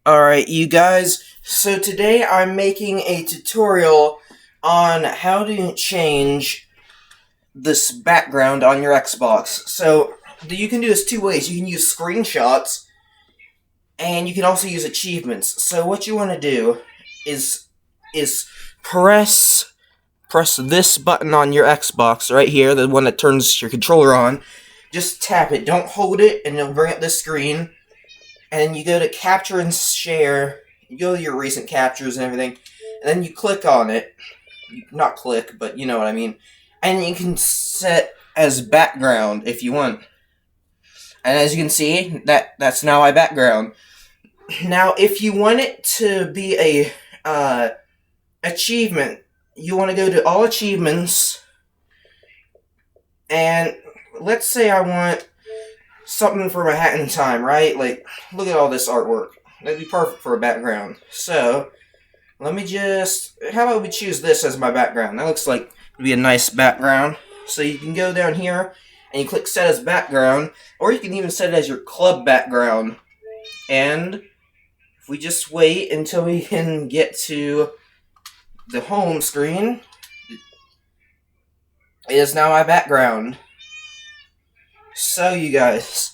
Alright, you guys, so today I'm making a tutorial on how to change this background on your Xbox. So, you can do this two ways. You can use screenshots, and you can also use achievements. So what you want to do is is press this button on your Xbox right here, the one that turns your controller on. Just tap it, don't hold it, and it'll bring up this screen. And you go to capture and share, you go to your recent captures and everything, and then you click on it. Not click, but you know what I mean. And you can set as background if you want. And as you can see, that's now my background. Now, if you want it to be a achievement, you want to go to all achievements, and let's say I want something for my hat in time, right? Like, look at all this artwork. That'd be perfect for a background. So, let me just... How about we choose this as my background? That looks like it'd be a nice background. So you can go down here, and you click Set as Background, or you can even set it as your club background. And if we just wait until we can get to the home screen, it is now my background. So, you guys...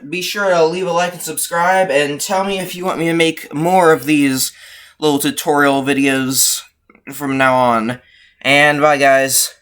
be sure to leave a like and subscribe, and tell me if you want me to make more of these little tutorial videos from now on. And bye, guys.